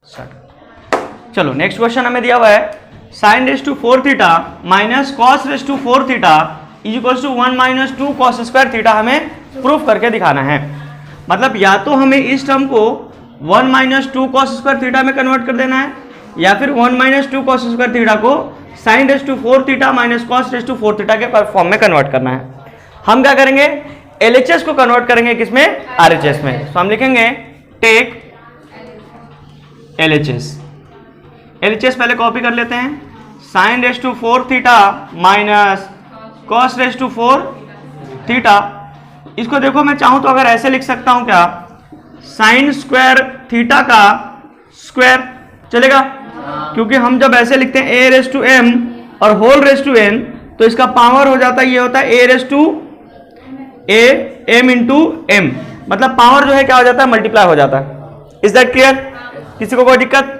चलो next question हमें दिया हुआ है sine raise to 4 theta minus cos raise to 4 theta is equal to 1 minus 2 cos square theta हमें प्रूफ करके दिखाना है। मतलब या तो हमें इस टर्म को 1 माइनस 2 कॉस स्क्वायर थीटा में कन्वर्ट कर देना है या फिर 1 माइनस 2 कॉस स्क्वायर थीटा को sine raise to 4 theta minus cos raise to 4 theta के फॉर्म में कन्वर्ट करना है। हम क्या करेंगे, LHS को कन्वर्ट करेंगे किसमें, RHS में। तो हम लिखेंगे टेक LHS पहले कॉपी कर लेते हैं, sine raise to 4 theta minus cos raise to 4 theta. इसको देखो मैं चाहूं तो अगर ऐसे लिख सकता हूं क्या, साइन स्क्वायर थीटा का स्क्वायर चलेगा, क्योंकि हम जब ऐसे लिखते हैं a रेस टू m और होल रेस टू n तो इसका पावर हो जाता है, ये होता है a raise to a m into m, मतलब पावर जो है क्या हो जाता है, मल्टीप्लाई हो जाता है। Is that clear? किसी को कोई दिक्कत?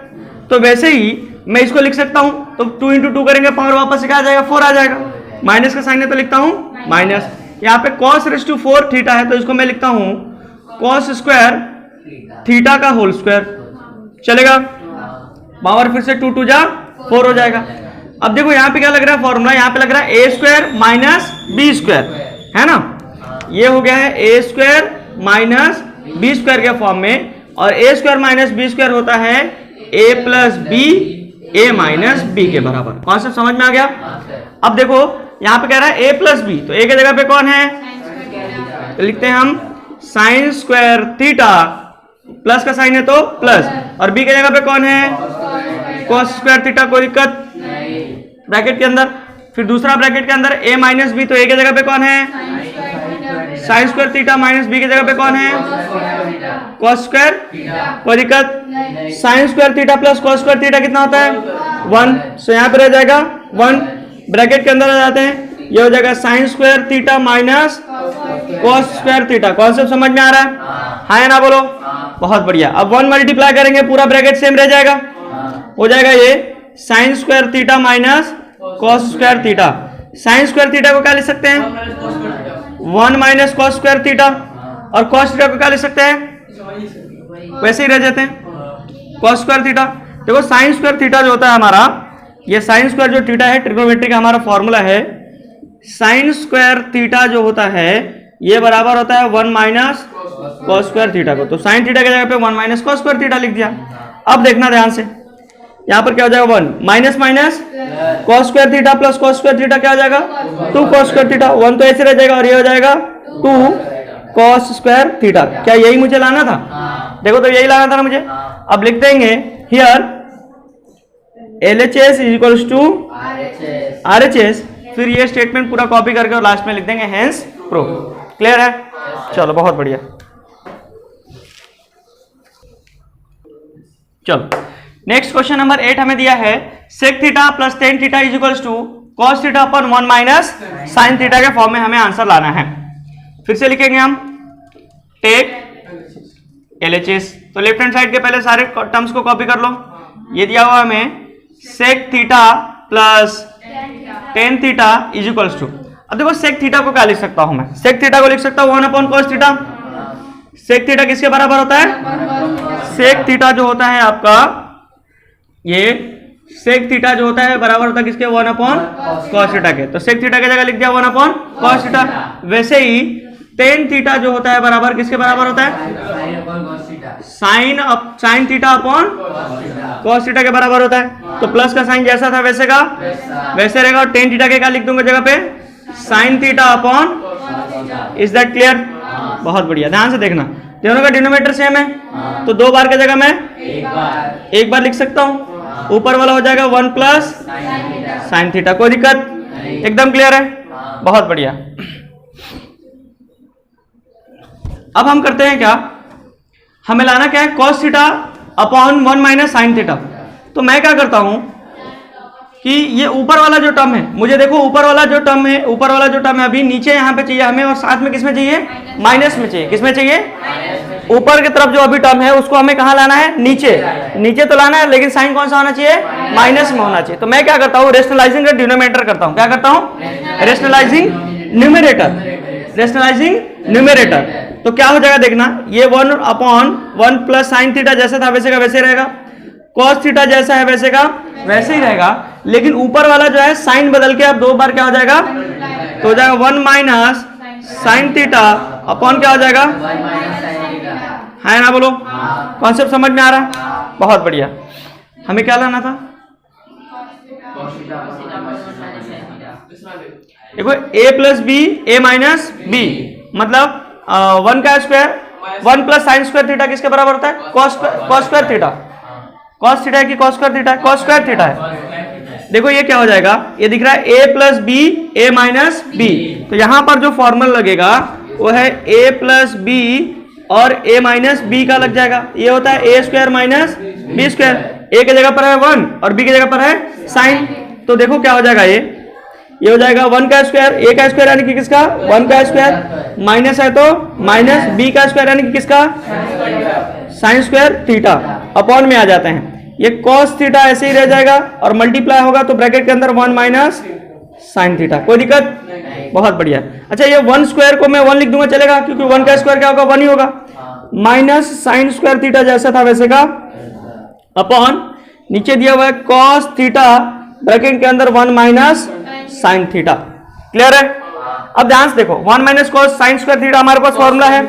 तो वैसे ही मैं इसको लिख सकता हूं, तो 2 इंटू 2 करेंगे पावर वापस से क्या आ जाएगा, 4 आ जाएगा। माइनस का साइन है तो लिखता हूं माइनस, यहाँ पे cos रेस टू 4 थीटा है तो इसको मैं लिखता हूं cos स्क्वायर थीटा का होल स्क्वायर, चलेगा। पावर फिर से 2 2 जा 4 हो जाएगा। अब देखो यहाँ पे क्या लग रहा है फॉर्मूला, यहाँ पे लग रहा है a square minus b square, है ना। ये हो गया है a square minus b square के फॉर्म में, और a square minus b square होता है a plus b a minus b के बराबर। कॉन्सेप्ट समझ में आ गया? अब देखो यहाँ पे कह रहा है a प्लस बी, तो a के जगह पे कौन है, तो लिखते हैं हम साइन स्क्वायर थीटा, प्लस का साइन है तो प्लस, और b के जगह पे कौन है, कॉस स्क्वायर थीटा। कोई दिक्कत? ब्रैकेट के अंदर, फिर दूसरा ब्रैकेट के अंदर a माइनस बी, तो a के जगह पे कौन है, sine square theta minus b के जगह पे कौन है, कॉस स्क्वायर। कोई दिक्कत? Sine square theta plus cos square theta कितना होता है, 1, सो यहाँ पे रह जाएगा 1, ब्रैकेट के अंदर आ जाते हैं, ये हो जाएगा sign square theta minus cos square theta. Concept समझ में आ रहा है? हाँ या ना बोलो? बहुत बढ़िया। अब 1 मल्टीप्लाई करेंगे, पूरा ब्रैकेट सेम रह जाएगा, हो जाएगा ये sign square theta minus cos square theta. Sign square theta को क्या लिख सकते हैं, 1 माइनस कॉस स्क्वायर थीटा, और कॉस थीटा को क्या लिख सकते हैं, वैसे ही रह जाते हैं कॉस स्क्वायर थीटा। देखो साइन स्क्वायर थीटा जो होता है हमारा, ये साइन स्क्वायर जो थीटा है ट्रिग्नोमेट्री का हमारा फॉर्मूला है, साइन स्क्वायर थीटा जो होता है ये बराबर होता है 1 माइनस कॉस स्क्वायर थीटा को। तो साइन थीटा की जगह पे 1 माइनस कॉस स्क्वायर थीटा लिख दिया। अब देखना ध्यान से, यहाँ पर क्या हो जाएगा, 1 minus minus cos square theta plus cos square theta क्या हो जाएगा, 2 कॉस स्क्वायर थीटा। 1 तो ऐसे रह जाएगा और ये हो जाएगा 2 कॉस स्क्वायर थीटा। क्या यही मुझे लाना था? देखो तो यही लाना था ना मुझे। अब लिख देंगे here LHS is equals to RHS, फिर ये स्टेटमेंट पूरा कॉपी करके और लास्ट में लिख देंगे हेंस प्रूफ। क्लियर है? चलो बहुत बढ़िया। चलो नेक्स्ट क्वेश्चन नंबर 8 हमें दिया है sec theta plus tan theta is equals to cos theta upon 1 minus sine theta के फॉर्म में हमें आंसर लाना है। फिर से लिखेंगे हम टेक LHS, तो लेफ्ट हैंड साइड के पहले सारे टर्म्स को कॉपी कर लो। ये दिया हुआ हमें sec theta plus tan theta is equals to, अब देखो सेक थीटा को क्या लिख सकता हूं मैं, सेक थीटा को लिख सकता हूं 1 upon cos theta. Sec theta किसके बराबर होता है, सेक थीटा जो होता है आपका, ये सेक थीटा जो होता है बराबर होता है किसके, 1 अपॉन कॉस थीटा के। तो सेक थीटा की जगह लिख दिया 1 अपॉन कॉस थीटा। वैसे ही टेन थीटा जो होता है बराबर किसके बराबर होता है, sine theta upon cos theta के बराबर होता है। तो प्लस का साइन जैसा था वैसे का वैसे रहेगा, और टेन थीटा के क्या लिख दूंगा जगह पे, sine theta upon. Is that clear? बहुत बढ़िया, ध्यान से देखना, दोनों का डिनोमिनेटर सेम है, तो 2 बार की जगह मैं एक बार लिख सकता हूं। ऊपर वाला हो जाएगा 1 प्लस साइन थीटा। कोई दिक्कत? एकदम क्लियर है? बहुत बढ़िया। अब हम करते हैं क्या, हमें लाना क्या है, cos theta upon 1 minus sine theta. तो मैं क्या करता हूं कि ये ऊपर वाला जो टर्म है, मुझे देखो ऊपर वाला जो टर्म है अभी नीचे यहाँ पे चाहिए हमें, और साथ में किसमें चाहिए, माइनस में चाहिए। किसमें चाहिए, ऊपर की तरफ जो अभी टर्म है उसको हमें कहाँ लाना है, नीचे तो लाना है, लेकिन साइन कौन सा होना चाहिए, माइनस में होना चाहिए। तो मैं क्या करता हूँ, रेशनलाइजिंग का डिनोमिनेटर करता हूँ। क्या करता हूँ, रेशनलाइजिंग न्यूमरेटर। तो क्या हो जाएगा देखना, ये 1 अपॉन 1 प्लस साइन थीटा जैसा था वैसे का वैसे रहेगा। cos थीटा जैसा है वैसे का वैसे ही रहेगा, लेकिन ऊपर वाला जो है साइन बदल के अब 2 बार क्या हो जाएगा, तो हो जाएगा 1 माइनस साइन थीटा अपॉन क्या हो जाएगा, है ना, बोलो कॉन्सेप्ट समझ में आ रहा है? बहुत बढ़िया। हमें क्या लाना था, देखो a plus b a minus b, मतलब 1 का square 1 plus sine square theta किसके बराबर होता है, cos square theta. Cos theta है कि कॉस स्क्वायर थीटा है, कॉस स्क्वायर थीटा है। देखो ये क्या हो जाएगा, ये दिख रहा है a plus b a minus b, तो यहां पर जो फॉर्मूला लगेगा वो है a प्लस बी और a माइनस बी का लग जाएगा। ये होता है a square minus b square, a की जगह पर है 1 और b की जगह पर है साइन, तो देखो क्या हो जाएगा, ये हो जाएगा 1 का स्क्वायर, a का स्क्वायर यानी कि किसका 1 का स्क्वायर, माइनस है तो माइनस b का स्क्वायर यानी कि किसका साइन स्क्वायर थीटा, अपॉन में आ जाते हैं। ये cos थीटा ऐसे ही रह जाएगा और मल्टीप्लाई होगा तो ब्रैकेट के अंदर 1 माइनस साइन थीटा, कोई दिक्कत? बहुत बढ़िया। अच्छा ये 1 स्क्वायर को मैं 1 लिख दूंगा चलेगा, क्योंकि 1 का स्क्वायर क्या होगा 1 ही होगा, माइनस साइन स्क्वायर थीटा जैसा था वैसे का, अपॉन नीचे दिया हुआ है cos थीटा ब्रैकेट के अंदर 1 माइनस साइन थीटा। क्लियर है? अब ध्यान से देखो 1 minus cos sine square theta हमारे पास फॉर्मूला है,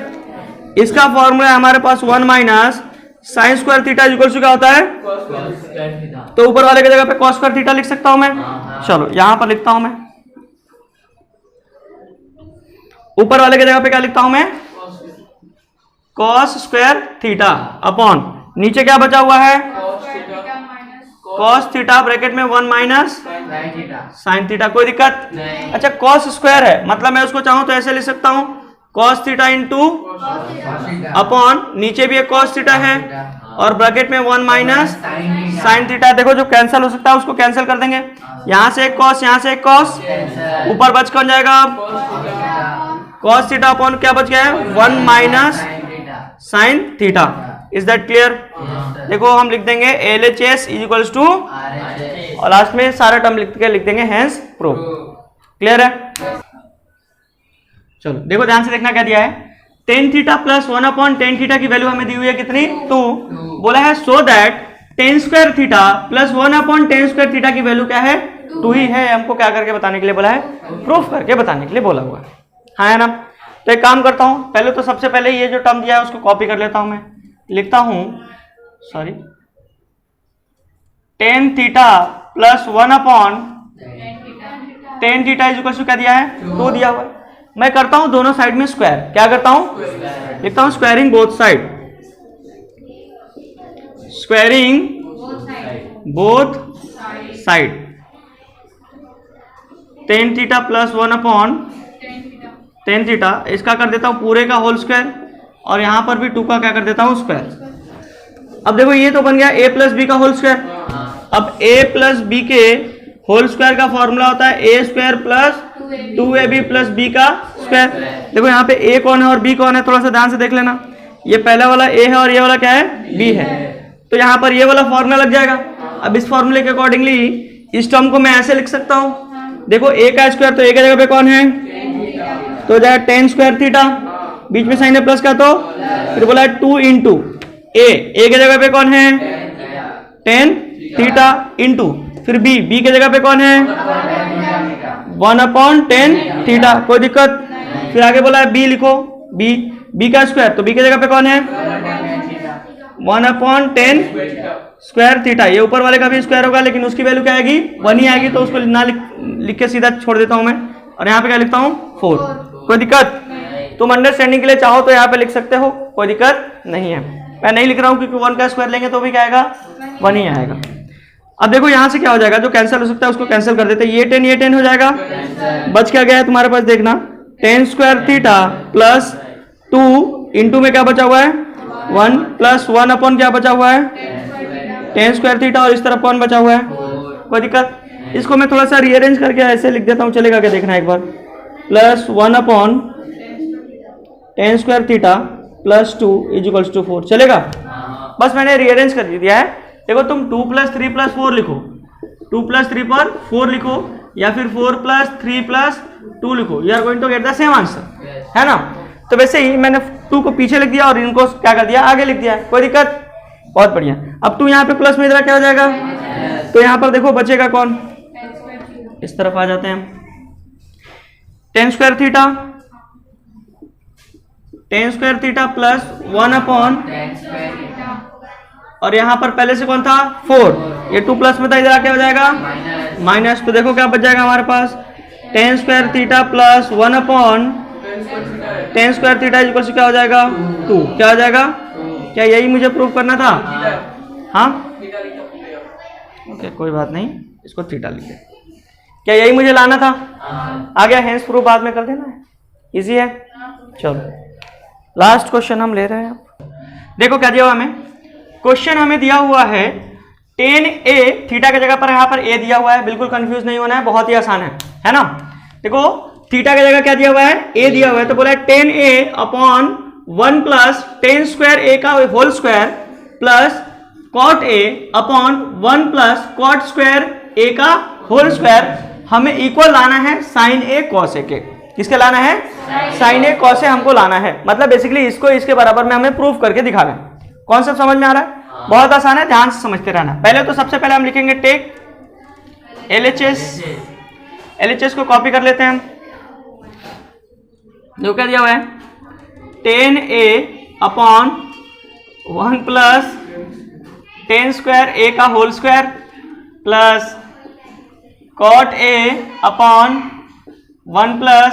इसका फॉर्मूला है हमारे पास 1 minus sine square theta equal to क्या होता है, तो ऊपर वाले की जगह पे कॉस स्क्वायर थीटा लिख सकता हूं मैं। चलो यहां पर लिखता हूं मैं, ऊपर वाले की जगह पे क्या लिखता हूं मैं, कॉस स्क्वायर थीटा अपॉन नीचे क्या बचा हुआ है, कॉस थीटा ब्रैकेट में 1 माइनस साइन थीटा, कोई दिक्कत? अच्छा कॉस स्क्वायर है, मतलब मैं उसको चाहूं तो ऐसे लिख सकता हूं कॉस थीटा इंटू अपॉन नीचे भी एक कॉस थीटा है और ब्रैकेट में 1 माइनस साइन थीटा। देखो जो कैंसिल हो सकता है उसको कैंसिल कर देंगे, यहां से एक कॉस यहां से एक कॉस, ऊपर बच कौन जाएगा, कॉस थीटा अपॉन क्या बच गया है 1 minus sine theta. Is that clear? देखो हम लिख देंगे LHS इज इक्वल्स टू और लास्ट में सारा टर्म लिख देंगे हेंस प्रूव। क्लियर है? चलो देखो ध्यान से देखना क्या दिया है, ten theta plus 1 upon tan theta की वैल्यू हमें दी हुई है कितनी 2, बोला है so that ten square theta plus 1 upon ten square theta की वैल्यू क्या है 2 ही है। हमको क्या करके बताने के लिए बोला है, प्रूफ करके बताने के लिए बोला हुआ है, हाँ है ना। तो एक काम करता हूं, पहले तो सबसे पहले ये जो टर्म दिया है उसको कॉपी कर लेता हूं मैं, लिखता हूं sorry tan theta plus 1 upon tan theta is equal to क्या दिया है 2 दिया हुआ है। मैं करता हूं दोनों साइड में स्क्वायर, क्या करता हूं, लिखता हूं squaring both side, squaring both side, ten theta plus 1 upon tan theta, इसका कर देता हूं पूरे का होल स्क्वायर और यहां पर भी 2 का क्या कर देता हूं स्क्वायर। अब देखो ये तो बन गया a प्लस बी का होल स्क्वायर, अब a प्लस बी के होल स्क्वायर का फॉर्मूला होता है a square plus 2ab plus b का स्क्वायर। देखो यहाँ पे a कौन है और b कौन है, थोड़ा सा ध्यान से देख लेना, ये पहला वाला a है और ये वाला क्या है b है, तो यहाँ पर ये वाला फॉर्मूला लग जाएगा। अब इस फॉर्मूले के अकॉर्डिंगली इस टर्म को मैं ऐसे लिख सकता हूँ, देखो a का स्क्वायर तो a की जगह पे कौन है, तो जाएगा टेन स्क्वायर थीटा, बीच में साइन है प्लस का, तो फिर बोला 2 इंटू a की जगह पे कौन है टेन थीटा इंटू फिर b की जगह पे कौन है 1 अपॉन टेन थीटा, कोई दिक्कत? फिर आगे बोला है b लिखो, b का स्क्वायर तो b की जगह पे कौन है 1 अपॉन टेन स्क्वायर थीटा, ये ऊपर वाले का भी स्क्वायर होगा लेकिन उसकी वैल्यू क्या आएगी 1 ही आएगी, तो उसको ना लिख के सीधा छोड़ देता हूं मैं और यहाँ पे क्या लिखता हूँ 4, कोई दिक्कत? तुम अंडरस्टैंडिंग के लिए चाहो तो यहाँ पे लिख सकते हो, कोई दिक्कत नहीं है। मैं नहीं लिख रहा हूँ क्योंकि 1 का स्क्वायर लेंगे तो भी क्या आएगा 1 ही आएगा। अब देखो यहाँ से क्या हो जाएगा, जो कैंसिल हो सकता है उसको कैंसिल कर देते हैं, ये 10 हो जाएगा, बच क्या गया है तुम्हारे पास, देखना ten square theta plus 2 into में क्या बचा हुआ है 1 प्लस 1 अपॉन क्या बचा हुआ है टेन स्क्वायर थीटा और इस तरफ कौन बचा हुआ है, कोई दिक्कत? इसको मैं थोड़ा सा रीअरेंज करके ऐसे लिख देता हूँ, चलेगा क्या देखना एक बार, plus 1 upon ten square theta plus 2 is equals to 4, चलेगा? बस मैंने रीअरेंज कर दिया है। देखो तुम 2 प्लस 3 प्लस 4 लिखो, 2 प्लस 3 पर 4 लिखो या फिर 4 प्लस 3 प्लस 2 लिखो, you are going to get the same answer, है ना। तो वैसे ही मैंने 2 को पीछे लिख दिया और इनको क्या कर दिया आगे लिख दिया, कोई दिक्कत? बहुत बढ़िया। अब 2 यहाँ पे प्लस में इधर क्या हो जाएगा, तो यहाँ पर देखो बचेगा कौन, इस तरफ आ जाते हैं, tan square theta plus 1 upon, और यहाँ पर पहले से कौन था 4, ये 2 प्लस में था, इधर क्या हो जाएगा माइनस। तो देखो क्या बच जाएगा हमारे पास, tan square theta plus 1 upon tan square theta equal to क्या हो जाएगा 2, क्या हो जाएगा, क्या यही मुझे प्रूव करना था? हाँ ओके कोई बात नहीं, इसको थीटा लिखे, क्या यही मुझे लाना था? आ गया, हेंस प्रूफ बाद में कर देना है, इजी है। चलो लास्ट क्वेश्चन हम ले रहे हैं। देखो क्या दिया हुआ हमें, क्वेश्चन हमें दिया हुआ है tan a, थीटा की जगह पर यहाँ पर a दिया हुआ है, बिल्कुल कंफ्यूज नहीं होना है, बहुत ही आसान है ना। देखो थीटा की जगह क्या दिया हुआ है, a दिया हुआ है, तो बोला है tan a upon 1 plus tan square a का whole square plus cot a upon 1 plus cot square a का होल स्क्वायर। हमें इक्वल लाना है sin a cos a के, किसके लाना है, sin a cos a हमको लाना है, मतलब बेसिकली इसको इसके बराबर में हमें प्रूफ करके दिखाना है। कॉन्सेप्ट समझ में आ रहा है? बहुत आसान है, ध्यान से समझते रहना। पहले तो सबसे पहले हम लिखेंगे टेक LHS को कॉपी कर लेते हैं हम। जो क्या दिया हुआ है, tan a upon 1 plus tan square a का whole square plus cot a upon 1 plus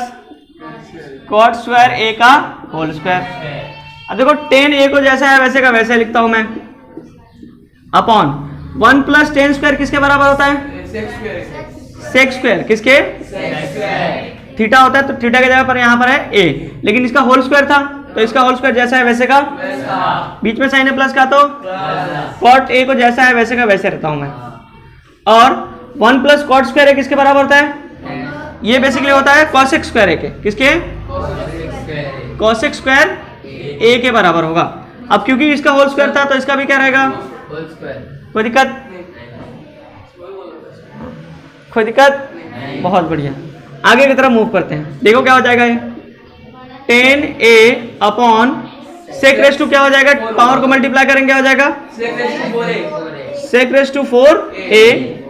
cot square a का होल स्क्वायर। अब देखो tan a को जैसा है वैसे का वैसे लिखता हूं मैं, अपॉन 1 प्लस tan स्क्वायर किसके बराबर होता है, sec स्क्वायर, किसके, थीटा होता है, तो थीटा की जगह पर यहाँ पर है a, लेकिन इसका होल स्क्वायर था तो इसका होल स्क्वायर जैसा है वैसे का, बीच में साइन है प्लस का, तो cot a को जैसा है वैसे का वैसे रहता हूं मैं। और 1 प्लस cot स्क्वायर a किसके बराबर होता है, ये बेसिकली होता है cosec स्क्वायर a के, किसके, cosec स्क्वायर a के बराबर होगा। अब क्योंकि इसका होल स्क्वायर था तो इसका भी क्या रहेगा, कोई दिक्कत, कोई दिक्कत, बहुत बढ़िया। आगे की तरफ मूव करते हैं, देखो क्या हो जाएगा ये, tan a upon sec raise to क्या हो जाएगा, पावर को मल्टीप्लाई करेंगे हो जाएगा sec raise to 4a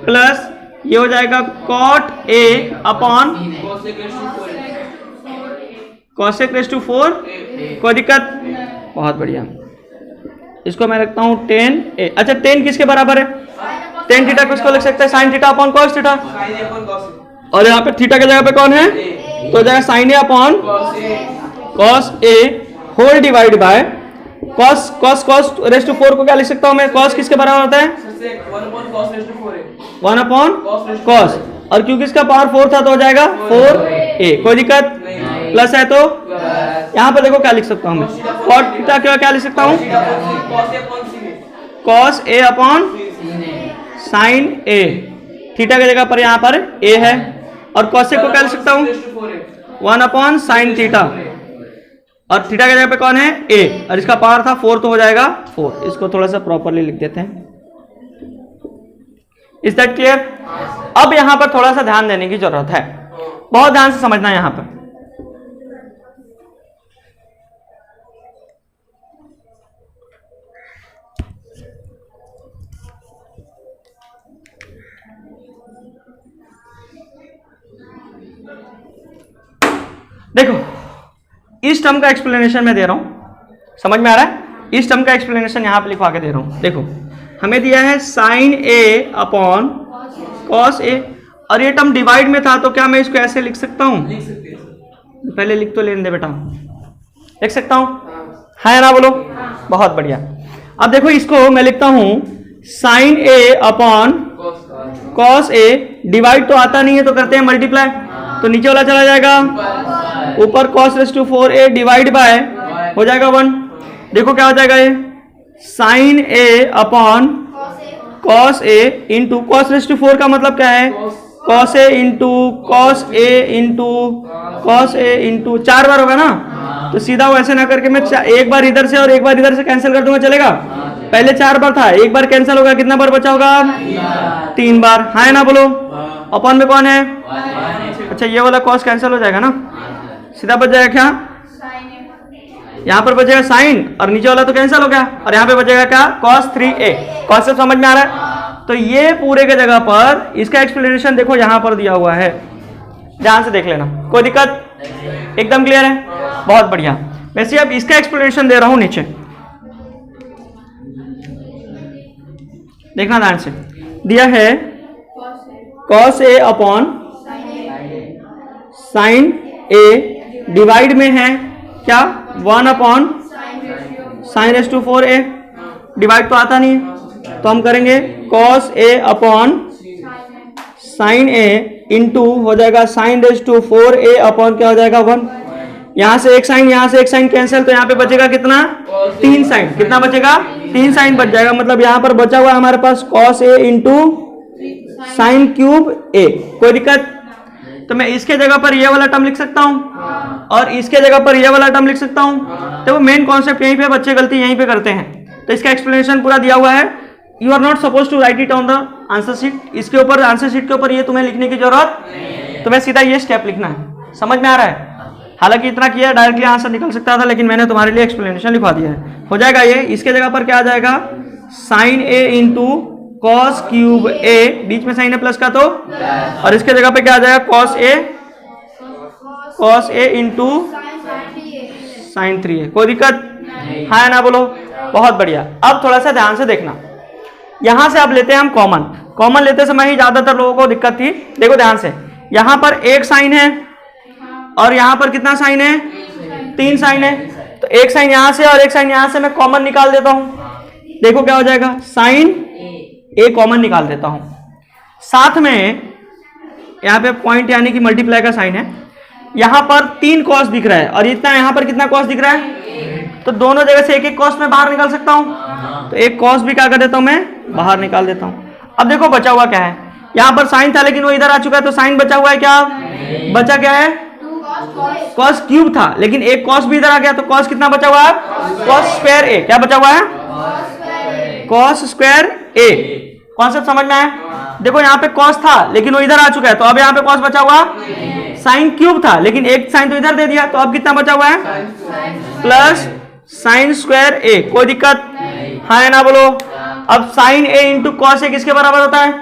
plus ये हो जाएगा cot a upon cosec raise to 4, कोई दिक्कत, बहुत बढ़िया। इसको मैं रखता हूं tan a। अच्छा tan किसके बराबर है, tan थीटा को इसको लिख सकते हैं sin theta upon cos theta, और यहाँ पे थीटा की जगह पे कौन है, तो जाएगा sin a upon cos a whole divide by cos raise to 4 को क्या लिख सकता हूं मैं, cos किसके बराबर होता है, 1 अपॉन cos, और क्योंकि इसका पावर 4 था तो हो जाएगा 4a, कोई दिक्कत, प्लस है तो यहाँ पर देखो क्या लिख सकता हूं मैं, cot थीटा क्या लिख सकता हूं, cos a upon sin a, theta की जगह पर यहाँ पर a है, और cosec को क्या लिख सकता हूं 1 अपॉन sin थीटा, और थीटा की जगह पे कौन है a, और इसका पावर था 4 तो हो जाएगा 4। इसको थोड़ा सा प्रॉपरली लिख देते हैं। Is that clear? अब यहां पर थोड़ा सा ध्यान देने की जरूरत है, बहुत ध्यान से समझना है यहां पर। देखो इस टर्म का एक्सप्लेनेशन मैं दे रहा हूं, समझ में आ रहा है, इस टर्म का एक्सप्लेनेशन यहां पे लिखवा के दे रहा हूं। देखो हमें दिया है sin a upon cos a, और ये टर्म डिवाइड में था तो क्या मैं इसको ऐसे लिख सकता हूं, पहले लिख तो लेने दे बेटा, लिख सकता हूं, है ना, बोलो, बहुत बढ़िया। अब देखो इसको मैं लिखता हूं sin a upon cos a, divide तो आता नहीं है तो करते हैं मल्टीप्लाई, तो नीचे वाला चला जाएगा, ऊपर cos raise to 4a divide by हो जाएगा 1। देखो क्या हो जाएगा ये, sin a upon cos a into cos raise to 4 का मतलब क्या है, cos a into cos a into cos a into 4 बार होगा ना, तो सीधा वैसे ना करके मैं एक बार इधर से और एक बार इधर से कैंसिल कर दूंगा, चलेगा, पहले 4 बार था, एक बार कैंसिल होगा, कितना बार बचा होगा, 3 बार, है ना, बोलो, अपॉन में कौन है, अच्छा ये वाला cos कैंसिल हो जाएगा ना, सीधा बच जाएगा क्या, यहाँ पर बचेगा साइन और नीचे वाला तो कैंसिल हो गया और यहाँ पे बचेगा क्या cos 3a। कॉन्सेप्ट समझ में आ रहा है? तो ये पूरे के जगह पर इसका एक्सप्लेनेशन देखो यहाँ पर दिया हुआ है, ध्यान से देख लेना, कोई दिक्कत? एकदम क्लियर है, बहुत बढ़िया। वैसे अब इसका एक्सप्लेनेशन दे रहा हूं नीचे, देखना ध्यान से। दिया है cos a upon sin a divide में है क्या 1 upon sin raise to 4a। Divide तो आता नहीं है तो हम करेंगे cos a upon sin a into हो जाएगा sin raise to 4a upon क्या हो जाएगा 1। यहां से एक साइन, यहां से एक साइन कैंसिल, तो यहाँ पे बचेगा कितना 3 साइन। कितना बचेगा 3 साइन बच जाएगा। मतलब यहाँ पर बचा हुआ हमारे पास cos a into sine cube a। कोई दिक्कत? तो मैं इसके जगह पर ये वाला टर्म लिख सकता हूँ और इसके जगह पर ये वाला टर्म लिख सकता हूँ। तो वो मेन कॉन्सेप्ट यहीं पे, बच्चे गलती यहीं पे करते हैं। तो इसका एक्सप्लेनेशन पूरा दिया हुआ है। You are not suppose to write it on the answer sheet. इसके ऊपर आंसर शीट के ऊपर ये तुम्हें लिखने की जरूरत, तुम्हें सीधा ये स्टेप लिखना है। समझ में आ रहा है? हालांकि इतना किया डायरेक्टली आंसर निकल सकता था, लेकिन मैंने तुम्हारे लिए एक्सप्लेनेशन लिखवा दिया है। हो जाएगा ये। इसके जगह पर क्या आ जाएगा sine a into cos cube a, बीच में साइन है प्लस का तो, और इसके जगह पे क्या आ जाएगा cos a into sine 3a। कोई दिक्कत? हाँ ना बोलो? बहुत बढ़िया। अब थोड़ा सा ध्यान से देखना, यहां से अब लेते हैं हम कॉमन। कॉमन लेते समय ही ज्यादातर लोगों को दिक्कत थी। देखो ध्यान से, यहां पर एक साइन है और यहां पर कितना साइन है 3 साइन है। तो एक साइन यहां से और एक साइन यहां से मैं कॉमन निकाल देता हूं। देखो क्या हो जाएगा साइन a कॉमन निकाल देता हूं। साथ में यहां पे पॉइंट यानी कि मल्टीप्लाई का साइन है। यहां पर 3 कॉस दिख रहा है और इतना यहां पर कितना कॉस दिख रहा है। तो दोनों जगह से एक एक कॉस में बाहर निकाल सकता हूं। तो एक कॉस भी क्या कर देता हूं मैं बाहर निकाल देता हूं। अब देखो बचा हुआ क्या है, यहां पर साइन था लेकिन वो इधर आ चुका है। तो साइन बचा हुआ है क्या, बचा क्या है कॉस क्यूब था, लेकिन एक कॉस भी इधर आ गया। तो कॉस कितना बचा हुआ है कॉस स्क्वायर a। क्या बचा हुआ है कॉस स्क्वायर a। कॉन्सेप्ट समझ में आया? देखो यहाँ पे कॉस था लेकिन वो इधर आ चुका है। तो अब यहाँ पे कॉस बचा हुआ साइन क्यूब था, लेकिन एक साइन तो इधर दे दिया। तो अब कितना बचा हुआ है प्लस साइन स्क्वायर a। कोई दिक्कत? हाँ है ना बोलो? अब sine a into cos a किसके बराबर होता है?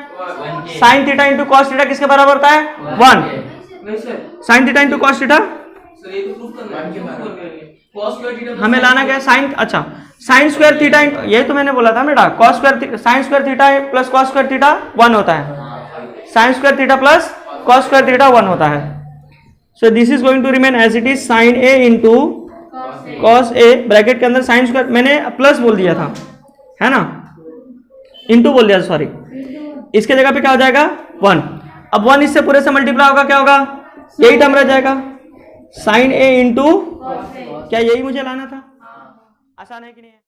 Sine theta into cos theta किसके बराबर होता है 1। Sine theta into cos theta हमें लाना क्या है साइन, अच्छा साइन स्क्वायर थीटा, ये तो मैंने बोला था बेटा, cos square sine square theta plus cos square theta 1 होता है। Sine square theta plus cos square theta 1 होता है। So this is going to remain as it is sine a into cos a, bracket के अंदर sine square, मैंने plus बोल दिया था है ना, इंटू बोल दिया सॉरी। इसके जगह पे क्या हो जाएगा 1। अब 1 इससे पूरे से मल्टीप्लाई होगा, क्या होगा यही टर्म रह जाएगा साइन a इंटू, क्या यही मुझे लाना था? आसान है कि नहीं है?